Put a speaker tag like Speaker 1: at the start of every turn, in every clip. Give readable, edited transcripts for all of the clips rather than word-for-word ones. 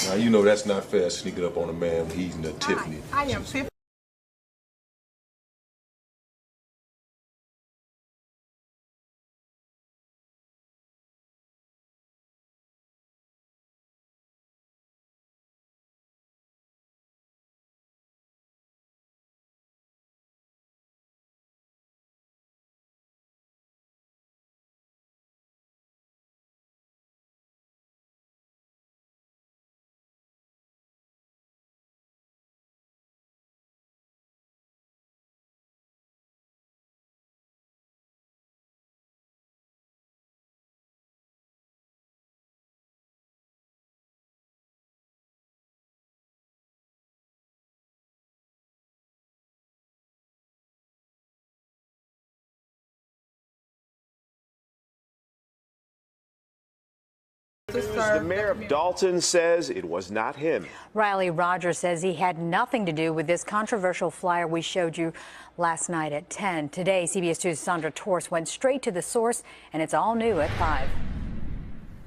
Speaker 1: Now, you know that's not fair, sneaking up on a man when he's in the Tiffany.
Speaker 2: I am Tiffany.
Speaker 3: The mayor of Dalton says it was not him.
Speaker 4: Riley Rogers says he had nothing to do with this controversial flyer we showed you last night at 10. Today, CBS 2's Sandra Torres went straight to the source, and it's all new at 5.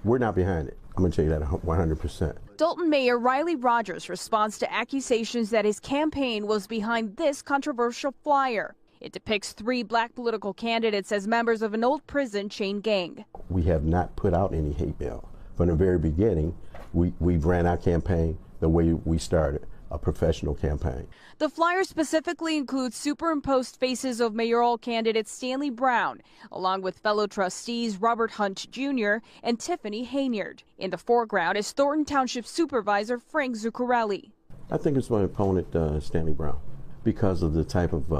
Speaker 5: We're not behind it. I'm going to tell you that 100%.
Speaker 6: Dalton Mayor Riley Rogers responds to accusations that his campaign was behind this controversial flyer. It depicts 3 black political candidates as members of an old prison chain gang.
Speaker 5: We have not put out any hate mail. From the very beginning, we ran our campaign the way we started, a professional campaign.
Speaker 6: The flyer specifically includes superimposed faces of mayoral candidate Stanley Brown, along with fellow trustees Robert Hunt Jr. and Tiffany Henyard. In the foreground is Thornton Township Supervisor Frank Zuccarelli.
Speaker 5: I think it's my opponent, Stanley Brown, because of the type of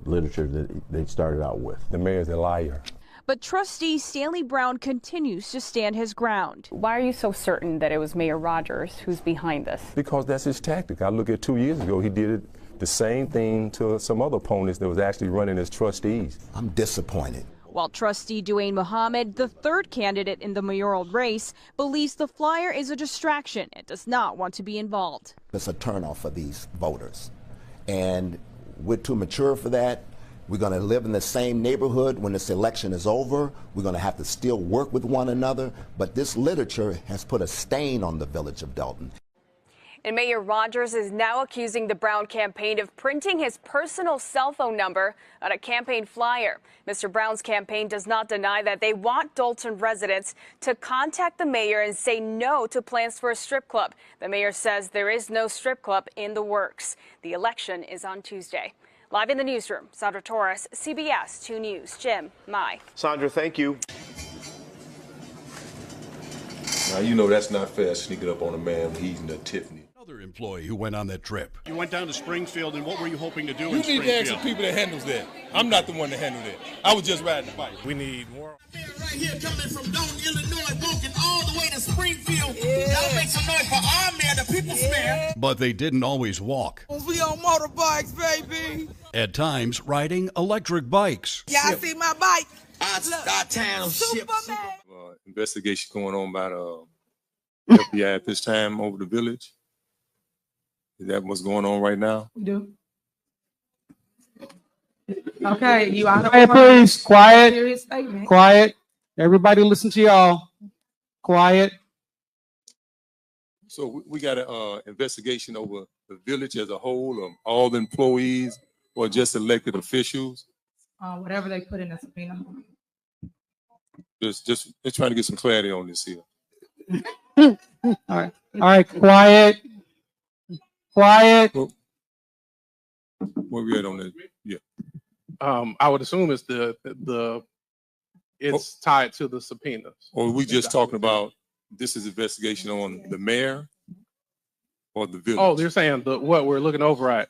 Speaker 5: literature that they started out with.
Speaker 7: The mayor's a liar.
Speaker 6: But trustee Stanley Brown continues to stand his ground.
Speaker 8: Why are you so certain that it was Mayor Rogers who's behind this?
Speaker 7: Because that's his tactic. I look at 2 years ago, he did the same thing to some other opponents that was actually running as trustees.
Speaker 9: I'm disappointed.
Speaker 6: While trustee Duane Muhammad, the 3rd candidate in the mayoral race, believes the flyer is a distraction and does not want to be involved.
Speaker 9: It's a turnoff for these voters, and we're too mature for that. We're going to live in the same neighborhood when this election is over. We're going to have to still work with one another, but this literature has put a stain on the village of Dalton.
Speaker 4: And Mayor Rogers is now accusing the Brown campaign of printing his personal cell phone number on a campaign flyer. Mr. Brown's campaign does not deny that they want Dalton residents to contact the mayor and say no to plans for a strip club. The mayor says there is no strip club in the works. The election is on Tuesday. Live in the newsroom, Sandra Torres, CBS 2 News. Jim, Mai.
Speaker 3: Sandra, thank you.
Speaker 1: Now, you know that's not fair, sneaking up on a man when he's in the Tiffany.
Speaker 10: Another employee who went on that trip.
Speaker 11: You went down to Springfield, and what were you hoping to do
Speaker 12: in Springfield? You need to ask the people that handles that. I'm not the one that handled it. I was just riding the bike.
Speaker 11: We need more.
Speaker 13: Right here, coming from Dalton, Illinois, walking all the way to Springfield. Y'all make some noise for our mayor, the people's mayor.
Speaker 10: But they didn't always walk.
Speaker 13: We on motorbikes, baby.
Speaker 10: At times, riding electric bikes.
Speaker 13: Yeah, I see my bike. Our town ship.
Speaker 1: Investigation going on by the FBI at this time over the village. Is that what's going on right now?
Speaker 2: We do. Okay, you out of
Speaker 14: Quiet, please. Quiet.
Speaker 2: Serious statement.
Speaker 14: Quiet. Everybody listen to y'all. Quiet.
Speaker 1: So we got an investigation over the village as a whole, of all the employees or just elected officials?
Speaker 2: Whatever they put in the subpoena.
Speaker 1: Just trying to get some clarity on this here.
Speaker 14: All right. All right. Quiet. Quiet.
Speaker 1: Where we at on that? Yeah.
Speaker 11: I would assume it's it's tied to the subpoenas.
Speaker 1: Or we just talking about this is investigation on the mayor or the village?
Speaker 11: Oh, you're saying what we're looking over at.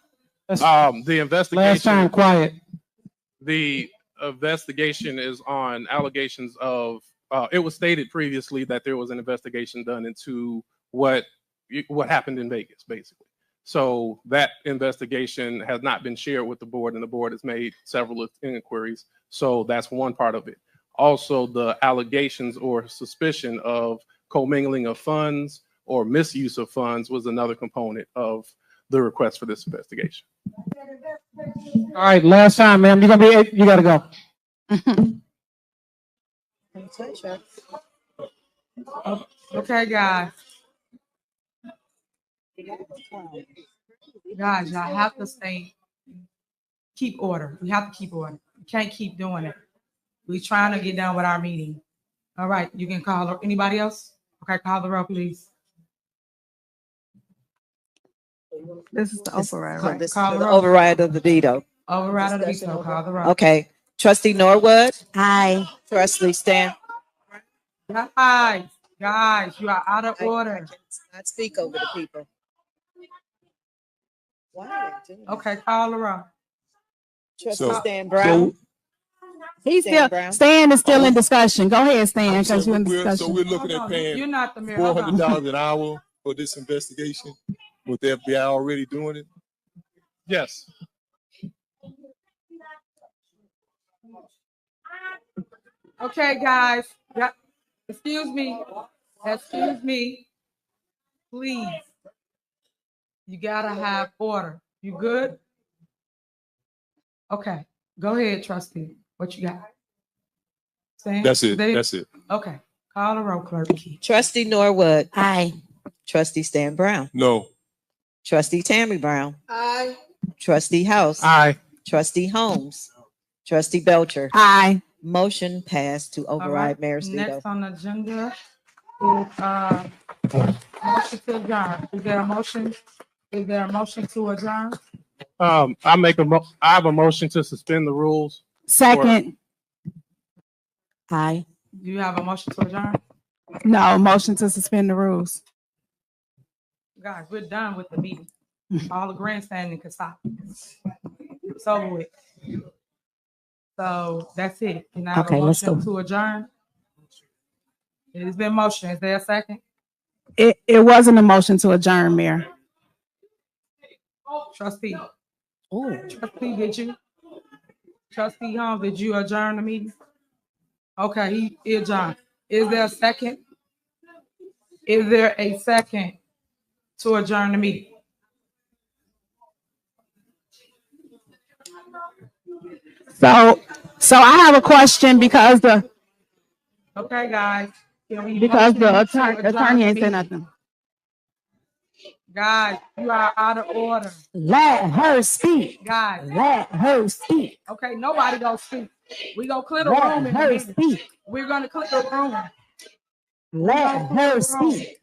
Speaker 11: The investigation.
Speaker 14: Last time, quiet.
Speaker 11: The investigation is on allegations of. It was stated previously that there was an investigation done into what happened in Vegas, basically. So that investigation has not been shared with the board, and the board has made several inquiries. So that's one part of it. Also, the allegations or suspicion of commingling of funds or misuse of funds was another component of the request for this investigation.
Speaker 14: All right, last time, ma'am. You gotta go.
Speaker 2: Okay, guys. Guys, y'all have to keep order. We have to keep order. We can't keep doing it. We're trying to get done with our meeting. All right, you can call anybody else? Okay, call the roll, please.
Speaker 15: This is the override, right?
Speaker 16: This is
Speaker 2: Call
Speaker 16: for
Speaker 2: the
Speaker 16: the
Speaker 2: roll.
Speaker 16: override of the veto.
Speaker 2: Override of the veto. Call the roll.
Speaker 16: Okay. Trustee Norwood? Aye. Trustee Stan?
Speaker 2: Guys, you are out of order.
Speaker 16: I cannot speak over the people.
Speaker 2: Okay, call the roll.
Speaker 16: Trustee Stan Brown?
Speaker 15: He's
Speaker 16: Stan
Speaker 15: still,
Speaker 16: Brown?
Speaker 15: Stan is still in discussion. Go ahead, Stan, because you're in discussion.
Speaker 1: So we're looking at paying
Speaker 2: You're not the mayor. Hold on.
Speaker 1: $400 an hour for this investigation, with the FBI already doing it.
Speaker 11: Yes.
Speaker 2: Okay, guys. Yeah. Excuse me. Please. You gotta have order. You good? Okay. Go ahead, trustee. What you got? Stan?
Speaker 1: That's it.
Speaker 2: Okay. Call the roll, clerk.
Speaker 16: Trustee Norwood? Aye. Trustee Stan Brown?
Speaker 1: No.
Speaker 16: Trustee Tammy Brown?
Speaker 2: Aye.
Speaker 16: Trustee House?
Speaker 11: Aye.
Speaker 16: Trustee Holmes? Trustee Belcher?
Speaker 15: Aye.
Speaker 16: Motion passed to override Mayor's veto.
Speaker 2: Next on the agenda is motion to adjourn. Is there a motion? Is there a motion to adjourn?
Speaker 11: I have a motion to suspend the rules.
Speaker 15: Second.
Speaker 16: Aye.
Speaker 2: Do you have a motion to adjourn?
Speaker 15: No, motion to suspend the rules.
Speaker 2: Guys, we're done with the meeting. All the grandstanding can stop. It's over with. So that's it. Can I have a motion to adjourn? It has been motion. Is there a second?
Speaker 15: It wasn't a motion to adjourn, Mayor.
Speaker 2: Trustee. Trustee, did you? Trustee Holmes, did you adjourn the meeting? Okay, he adjourned. Is there a second? Is there a second to adjourn the meeting?
Speaker 15: So I have a question because
Speaker 2: Okay, guys.
Speaker 15: the attorney ain't said nothing.
Speaker 2: Guys, you are out of order.
Speaker 15: Let her speak.
Speaker 2: Guys.
Speaker 15: Let her speak.
Speaker 2: Okay, nobody gonna speak. We gonna clear the
Speaker 15: Let
Speaker 2: room in a
Speaker 15: her
Speaker 2: minute.
Speaker 15: speak.
Speaker 2: We're gonna clear the room.
Speaker 15: Let her speak.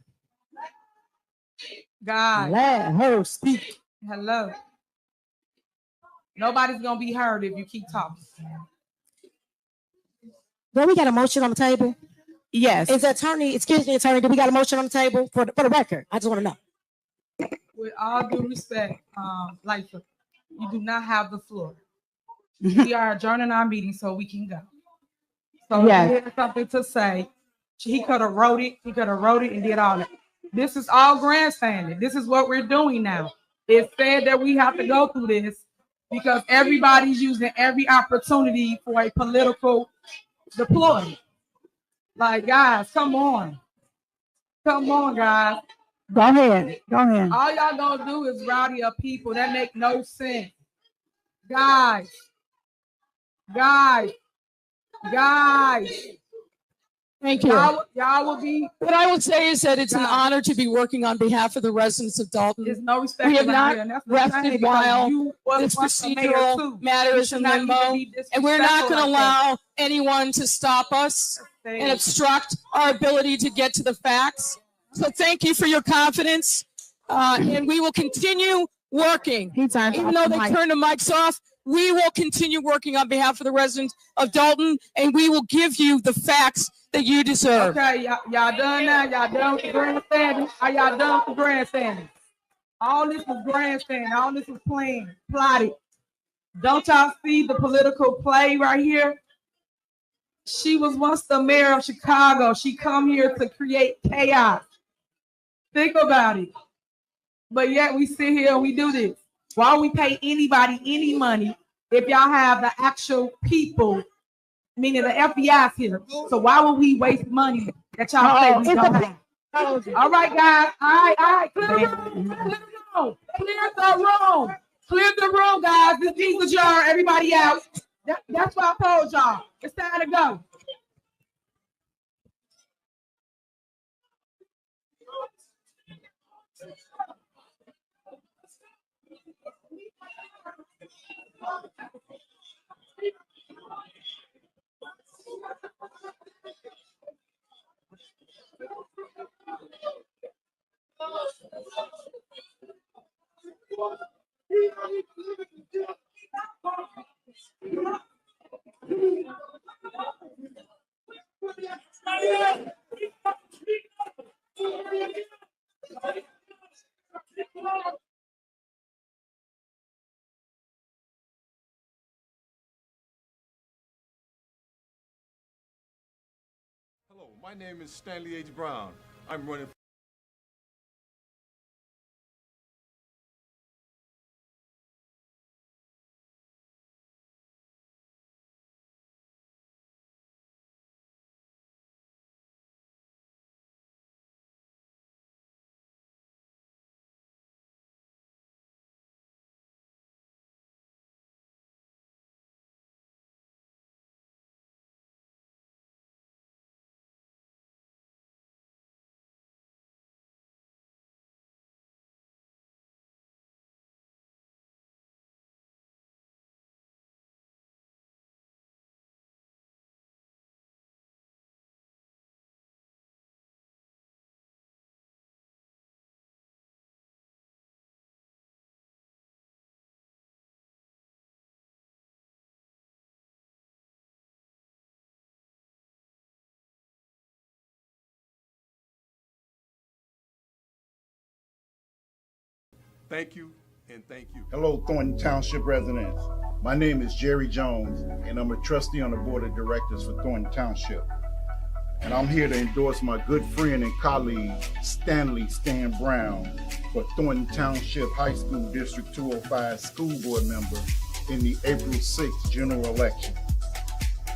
Speaker 2: Guys.
Speaker 15: Let her speak.
Speaker 2: Hello. Nobody's gonna be heard if you keep talking.
Speaker 17: Well, we got a motion on the table.
Speaker 15: Yes.
Speaker 17: Is the attorney, excuse me, attorney, do we got a motion on the table for the record? I just want to know.
Speaker 2: With all due respect, Lightfoot, you do not have the floor. We are adjourning our meeting so we can go. So
Speaker 15: Yes.
Speaker 2: if he had something to say, he could have wrote it. He could have wrote it and did all that. This is all grandstanding. This is what we're doing now. It's said that we have to go through this because everybody's using every opportunity for a political deployment. Like, guys, come on. Come on, guys.
Speaker 15: Go ahead. Go ahead.
Speaker 2: All y'all gonna do is rowdy up people. That make no sense. Guys.
Speaker 18: Thank you.
Speaker 2: Y'all will be.
Speaker 18: What I would say is that it's an honor to be working on behalf of the residents of Dalton.
Speaker 2: There's no respect.
Speaker 18: We have
Speaker 2: around
Speaker 18: not
Speaker 2: here, and that's what I'm saying,
Speaker 18: rested
Speaker 2: because
Speaker 18: while
Speaker 2: you was
Speaker 18: this
Speaker 2: once the mayor,
Speaker 18: procedural
Speaker 2: too.
Speaker 18: matter
Speaker 2: You
Speaker 18: is
Speaker 2: should
Speaker 18: in
Speaker 2: not even
Speaker 18: limbo,
Speaker 2: be
Speaker 18: and we're not going to
Speaker 2: disrespectful like
Speaker 18: allow anyone to stop us
Speaker 2: Thank
Speaker 18: and
Speaker 2: you.
Speaker 18: obstruct our ability to get to the facts. So thank you for your confidence, and we will continue working. Even though they turned the mics off, we will continue working on behalf of the residents of Dalton, and we will give you the facts that you deserve.
Speaker 2: Okay, y'all done now. Y'all done with the grandstanding. Are y'all done with the grandstanding? All this was grandstanding. All this was plotted. Don't y'all see the political play right here? She was once the mayor of Chicago. She come here to create chaos. Think about it. But yet we sit here and we do this. Why would we pay anybody any money if y'all have the actual people, meaning the FBI's here? So why would we waste money that y'all say we don't have? All right, guys. All right. Clear the room. Clear the room, guys. This means adjourned. Everybody out. That's what I told y'all. It's time to go.
Speaker 12: Hello, my name is Stanley H. Brown. I'm running. Thank you, and thank you.
Speaker 19: Hello, Thornton Township residents. My name is Jerry Jones, and I'm a trustee on the board of directors for Thornton Township. And I'm here to endorse my good friend and colleague, Stanley Stan Brown, for Thornton Township High School District 205 school board member in the April 6th general election.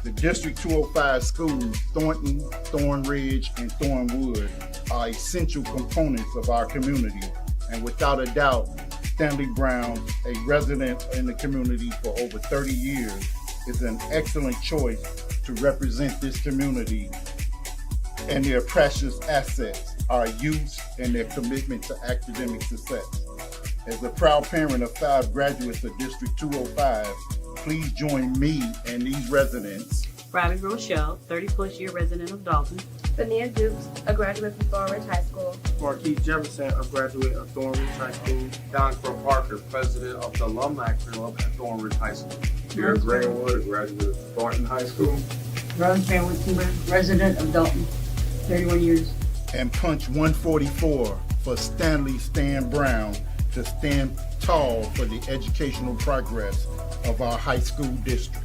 Speaker 19: The District 205 schools, Thornton, Thornridge, and Thornwood, are essential components of our community. And without a doubt, Stanley Brown, a resident in the community for over 30 years, is an excellent choice to represent this community and their precious assets, our youth, and their commitment to academic success. As a proud parent of 5 graduates of District 205, please join me and these residents.
Speaker 20: Riley Rochelle, 30-plus year resident of Dalton.
Speaker 21: Benia Dukes, a graduate from Thornridge High School.
Speaker 22: Marquise Jefferson, a graduate of Thornridge High School.
Speaker 23: Donford Parker, president of the Alumni Club at Thornridge High School.
Speaker 24: Pierre Greenwood, a graduate of Thornton High School.
Speaker 25: Rose Van Wittenberg, resident of Dalton, 31 years.
Speaker 19: And punch 144 for Stanley Stan Brown to stand tall for the educational progress of our high school district.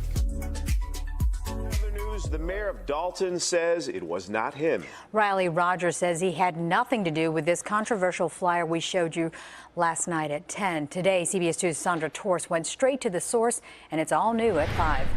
Speaker 3: The mayor of Dalton says it was not him.
Speaker 26: Riley Rogers says he had nothing to do with this controversial flyer we showed you last night at 10. Today, CBS 2's Sandra Torres went straight to the source, and it's all new at 5.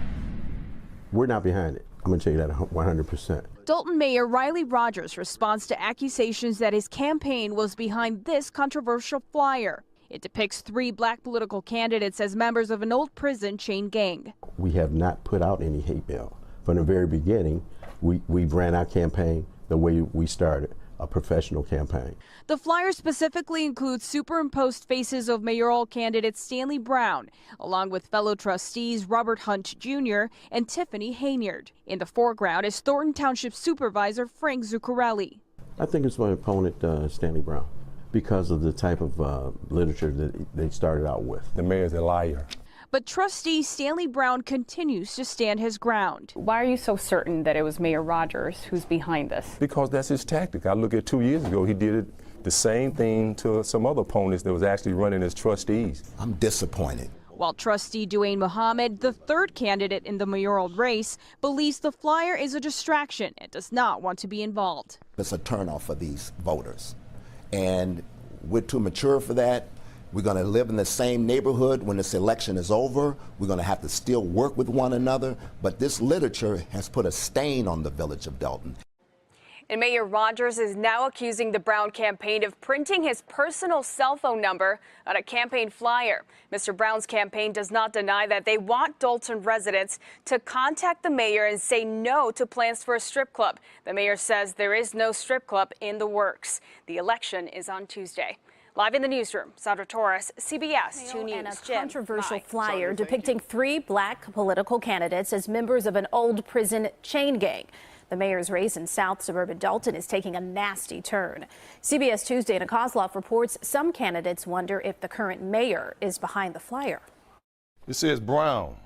Speaker 5: We're not behind it. I'm going to tell you that 100%.
Speaker 6: Dalton Mayor Riley Rogers responds to accusations that his campaign was behind this controversial flyer. It depicts 3 black political candidates as members of an old prison chain gang.
Speaker 5: We have not put out any hate mail. From the very beginning, we ran our campaign the way we started, a professional campaign.
Speaker 6: The flyer specifically includes superimposed faces of mayoral candidate Stanley Brown, along with fellow trustees Robert Hunt Jr. and Tiffany Henyard. In the foreground is Thornton Township Supervisor Frank Zuccarelli.
Speaker 5: I think it's my opponent, Stanley Brown, because of the type of literature that they started out with.
Speaker 7: The mayor's a liar.
Speaker 6: But trustee Stanley Brown continues to stand his ground.
Speaker 8: Why are you so certain that it was Mayor Rogers who's behind this?
Speaker 7: Because that's his tactic. I look at 2 years ago, he did the same thing to some other opponents that was actually running as trustees.
Speaker 9: I'm disappointed.
Speaker 6: While trustee Duane Muhammad, the 3rd candidate in the mayoral race, believes the flyer is a distraction and does not want to be involved.
Speaker 9: It's a turnoff for these voters. And we're too mature for that. We're going to live in the same neighborhood when this election is over. We're going to have to still work with one another. But this literature has put a stain on the village of Dalton.
Speaker 4: And Mayor Rogers is now accusing the Brown campaign of printing his personal cell phone number on a campaign flyer. Mr. Brown's campaign does not deny that they want Dalton residents to contact the mayor and say no to plans for a strip club. The mayor says there is no strip club in the works. The election is on Tuesday. Live in the newsroom, Sandra Torres, CBS 2 News.
Speaker 1: And a controversial flyer depicting 3 black political candidates as members of an old prison chain gang. The mayor's race in South suburban Dalton is taking a nasty turn. CBS 2's Dana Kozloff reports some candidates wonder if the current mayor is behind the flyer.
Speaker 12: It says Brown.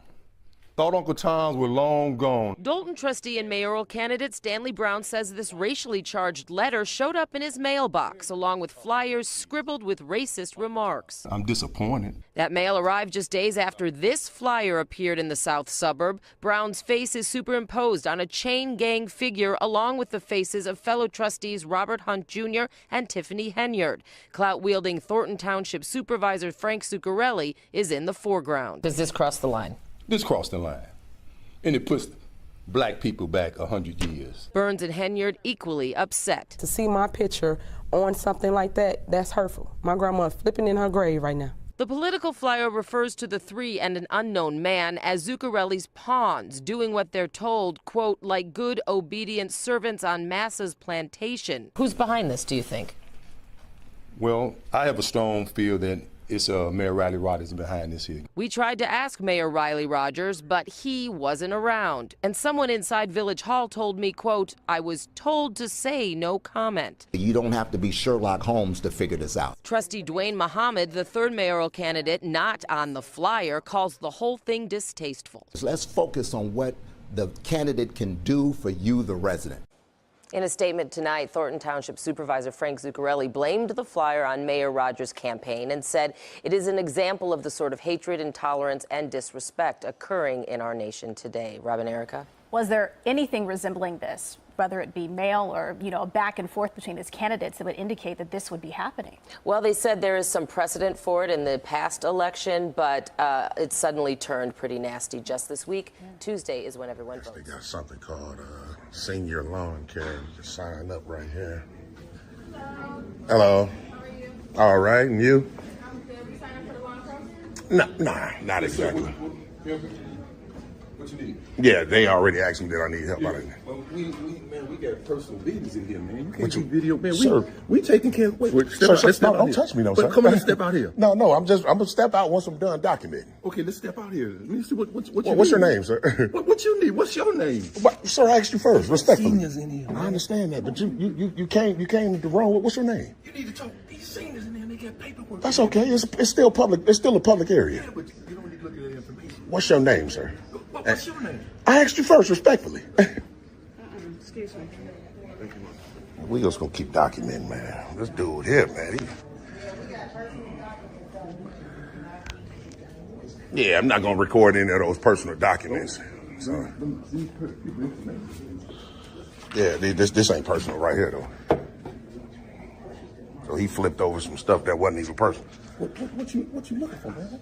Speaker 12: Thought Uncle Tom's were long gone.
Speaker 10: Dalton trustee and mayoral candidate Stanley Brown says this racially charged letter showed up in his mailbox along with flyers scribbled with racist remarks.
Speaker 12: I'm disappointed.
Speaker 10: That mail arrived just days after this flyer appeared in the south suburb. Brown's face is superimposed on a chain gang figure along with the faces of fellow trustees Robert Hunt Jr. and Tiffany Henyard. Clout-wielding Thornton Township Supervisor Frank Zuccarelli is in the foreground.
Speaker 11: Does this cross the line?
Speaker 12: This crossed the line, and it puts black people back 100 years.
Speaker 10: Burns and Henyard equally upset.
Speaker 13: To see my picture on something like that, that's hurtful. My grandma's flipping in her grave right now.
Speaker 10: The political flyer refers to the 3 and an unknown man as Zuccarelli's pawns, doing what they're told, quote, like good, obedient servants on Massa's plantation.
Speaker 11: Who's behind this, do you think?
Speaker 12: Well, I have a strong feel that it's Mayor Riley Rogers behind this here.
Speaker 10: We tried to ask Mayor Riley Rogers, but he wasn't around. And someone inside Village Hall told me, quote, I was told to say no comment.
Speaker 9: You don't have to be Sherlock Holmes to figure this out.
Speaker 10: Trustee Dwayne Muhammad, the 3rd mayoral candidate not on the flyer, calls the whole thing distasteful.
Speaker 9: Let's focus on what the candidate can do for you, the resident.
Speaker 10: In a statement tonight, Thornton Township Supervisor Frank Zuccarelli blamed the flyer on Mayor Rogers' campaign and said it is an example of the sort of hatred, intolerance, and disrespect occurring in our nation today. Robin, Erica?
Speaker 1: Was there anything resembling this, whether it be mail or, a back and forth between these candidates that would indicate that this would be happening?
Speaker 10: Well, they said there is some precedent for it in the past election, but it suddenly turned pretty nasty just this week. Tuesday is when everyone votes.
Speaker 14: They got something called senior lawn care. You can sign up right here. Hello. All right, and you? Nah, not exactly.
Speaker 12: What you need?
Speaker 14: Yeah, they already asked me that I need help out of it.
Speaker 12: Well, we got personal business in here, man. You can't
Speaker 14: What
Speaker 12: do
Speaker 14: you-
Speaker 12: video, man.
Speaker 14: Sir.
Speaker 12: We taking care of. Wait,
Speaker 14: Sir,
Speaker 12: let's step out
Speaker 14: don't
Speaker 12: here.
Speaker 14: touch me, no,
Speaker 12: But
Speaker 14: sir.
Speaker 12: come on, let's step out here.
Speaker 14: No, I'm gonna step out once I'm done documenting.
Speaker 12: Okay, let's step out here. Let me see what
Speaker 14: What's your name, sir?
Speaker 12: What you need? What's your name?
Speaker 14: Sir, I asked you first, respectfully.
Speaker 12: Seniors in here.
Speaker 14: I understand that, but you came the wrong way. What's your name?
Speaker 12: You need to talk. These seniors in there, they got paperwork.
Speaker 14: That's okay. It's still public. It's still a public area.
Speaker 12: Yeah, but you don't need to look at that information.
Speaker 14: What's your name, sir?
Speaker 12: What's your name?
Speaker 14: I asked you first, respectfully.
Speaker 12: Excuse me.
Speaker 14: We just gonna keep documenting, man. This dude here, man. Yeah, I'm not gonna record any of those personal documents. So, yeah, this ain't personal right here, though. So he flipped over some stuff that wasn't even personal.
Speaker 12: What you looking for, man?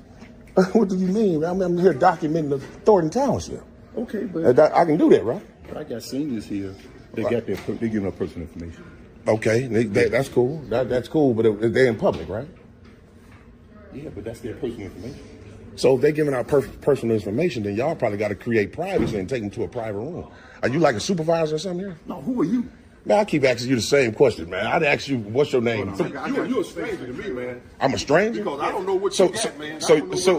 Speaker 14: What do you mean? I'm here documenting the Thornton Township.
Speaker 12: Okay, but
Speaker 14: I can do that, right?
Speaker 12: I got seniors here. They giving up personal information.
Speaker 14: Okay, that's cool. That's cool, but they're in public, right?
Speaker 12: Yeah, but that's their personal information.
Speaker 14: So if they're giving out personal information, then y'all probably got to create privacy and take them to a private room. Are you like a supervisor or something here?
Speaker 12: No, who are you?
Speaker 14: Man, I keep asking you the same question, man. I'd ask you, what's your name?
Speaker 12: You're a stranger to me, man.
Speaker 14: I'm a stranger?
Speaker 12: Because I don't know what you got, man.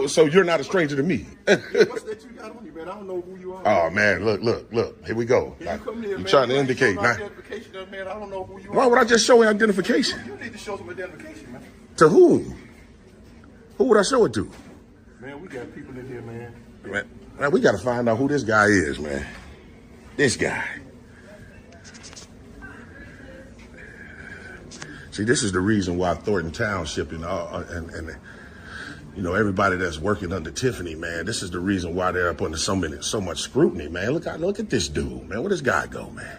Speaker 14: So you're not a stranger to me.
Speaker 12: What's that you got on you, man? I don't know who you are.
Speaker 14: Oh, man, look. Here we go.
Speaker 12: You come here,
Speaker 14: You're
Speaker 12: man.
Speaker 14: trying to indicate.
Speaker 12: Show
Speaker 14: Now,
Speaker 12: identification, man. I don't know who you are.
Speaker 14: why would I just show identification?
Speaker 12: You need to show some identification, man.
Speaker 14: To whom? Who would I show it to?
Speaker 12: Man, we got people in here, man.
Speaker 14: Man, we got to find out who this guy is, man. This guy. See, this is the reason why Thornton Township and everybody that's working under Tiffany, man, this is the reason why they're up under so much scrutiny, man. Look at this dude, man. Where this guy go, man?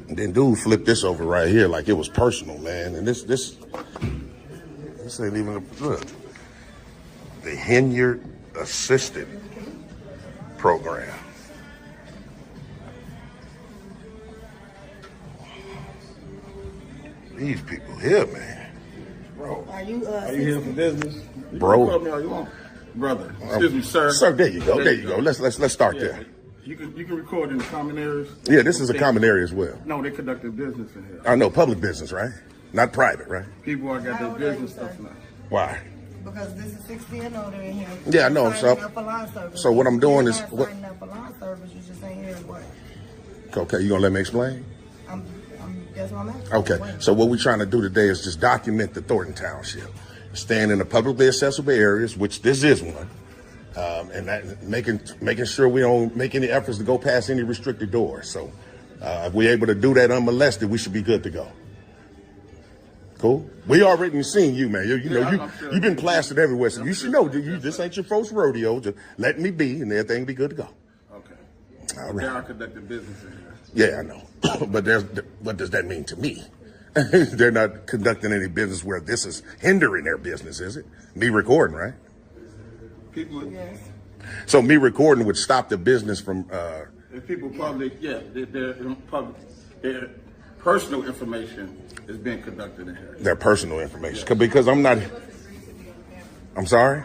Speaker 14: And then dude flipped this over right here like it was personal, man. And this ain't even look. The Henyard Assistant Program. These people here, man.
Speaker 12: Bro, are you here for business?
Speaker 14: Bro.
Speaker 12: You call me all you want. Brother, excuse me, sir.
Speaker 14: Sir, there you go. Let's start there.
Speaker 19: You can record in the common areas?
Speaker 14: Yeah, this is a common area as well.
Speaker 19: No, they conducting business in here.
Speaker 14: I know, public business, right? Not private, right?
Speaker 19: People are got their business stuff now.
Speaker 14: Why?
Speaker 2: Because this is 60 and older in here.
Speaker 14: Yeah, I know. So what I'm doing is what?
Speaker 2: Signing up for line service, you just ain't here what?
Speaker 14: Okay, you gonna let me explain?
Speaker 2: That's what I'm asking.
Speaker 14: Okay, so what we're trying to do today is just document the Thornton Township, staying in the publicly accessible areas, which this is one, and that making sure we don't make any efforts to go past any restricted doors. So if we're able to do that unmolested, we should be good to go. Cool. We already seen you, man. You've been plastered everywhere, so you should know this ain't your first rodeo. Just let me be, and everything be good to go.
Speaker 19: Okay.
Speaker 14: All right.
Speaker 19: They are conducting business in here.
Speaker 14: Yeah, I know. But what does that mean to me? They're not conducting any business where this is hindering their business, is it? Me recording, right?
Speaker 19: People, yes.
Speaker 14: So me recording would stop the business from.
Speaker 19: If people public, yeah, their personal information is being conducted in here.
Speaker 14: Their personal information, because I'm not. I'm sorry.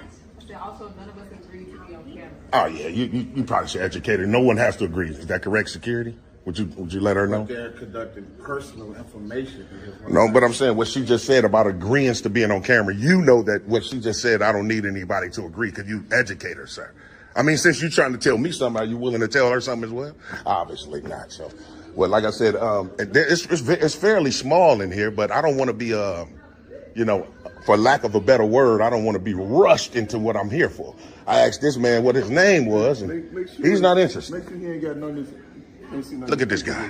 Speaker 8: Also, none of us agree to be on camera.
Speaker 14: Oh yeah, you probably should educate her. No one has to agree. Is that correct, security? Would you let her know?
Speaker 19: But they're conducting personal information.
Speaker 14: No, but I'm saying what she just said about agreeing to being on camera. You know that what she just said, I don't need anybody to agree. Could you educate her, sir? I mean, since you're trying to tell me something, are you willing to tell her something as well? Obviously not. So, well, like I said, it's fairly small in here, but I don't want to be, for lack of a better word, I don't want to be rushed into what I'm here for. I asked this man what his name was, and he's not interested.
Speaker 19: Make sure he ain't got none of this.
Speaker 14: Look at this guy.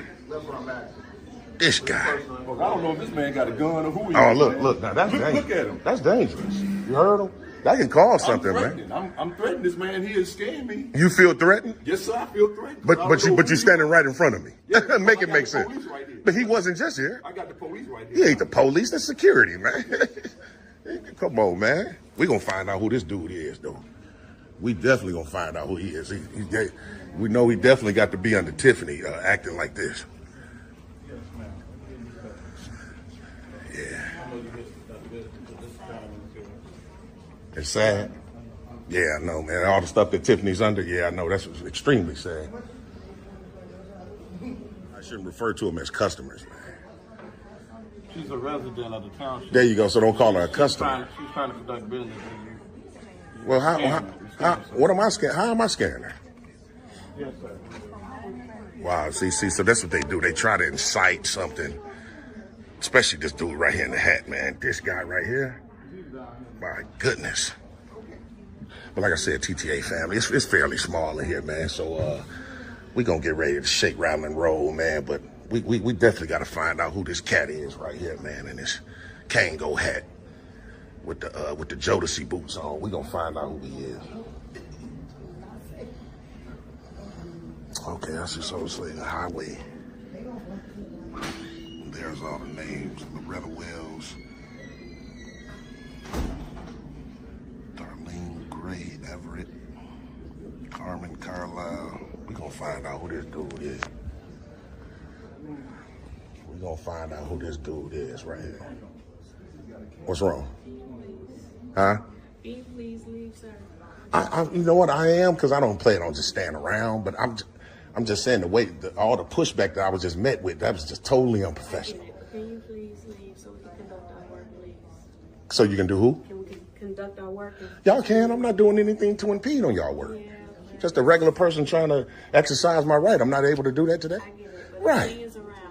Speaker 14: This guy.
Speaker 19: Well, I don't know if this man got a gun or who he is.
Speaker 14: Oh, look. Now that's dangerous.
Speaker 19: Look at him.
Speaker 14: That's dangerous. You heard him? That can cause something, man.
Speaker 19: I'm threatening this man. He is scaring me.
Speaker 14: You feel threatened?
Speaker 19: Yes, sir. I feel threatened.
Speaker 14: But you standing right in front of me.
Speaker 19: Yeah,
Speaker 14: make it make sense.
Speaker 19: Right here.
Speaker 14: But he wasn't just here.
Speaker 19: I got the police right here.
Speaker 14: He ain't the police. That's security, man. Come on, man. We gonna find out who this dude is, though. We definitely gonna find out who he is. We know he definitely got to be under Tiffany, acting like this. Yeah. It's sad. Yeah, I know, man. All the stuff that Tiffany's under, yeah, I know. That's extremely sad. I shouldn't refer to them as customers, man.
Speaker 19: She's a resident of the township.
Speaker 14: There you go. So don't call her a customer.
Speaker 19: She's trying to conduct business.
Speaker 14: Well, what am I scaring? How am I scaring her?
Speaker 19: Yes, sir.
Speaker 14: Wow, see, so that's what they do. They try to incite something, especially this dude right here in the hat, man. This guy right here, my goodness. But like I said, TTA family, it's fairly small in here, man. So we gonna get ready to shake, rattle, and roll, man. But we definitely got to find out who this cat is right here, man, in this Kango hat with the Jodeci boots on. We gonna find out who he is. Okay, that's just obviously the highway. There's all the names. Loretta Wells, Darlene Gray Everett, Carmen Carlisle. We gonna find out who this dude is. We gonna find out who this dude is right here. What's wrong? Huh?
Speaker 8: Can you please leave, sir?
Speaker 14: You know what I am, because I don't play it on just stand around, but I'm just saying all the pushback that I was just met with, that was just totally unprofessional.
Speaker 8: Can you please leave so we can conduct our work, please?
Speaker 14: So you can do who?
Speaker 8: Can we conduct our work?
Speaker 14: Y'all can. I'm not doing anything to impede on y'all work. Yeah, just a regular person trying to exercise my right. I'm not able to do that today.
Speaker 8: I get it, but
Speaker 14: right.
Speaker 8: he is around.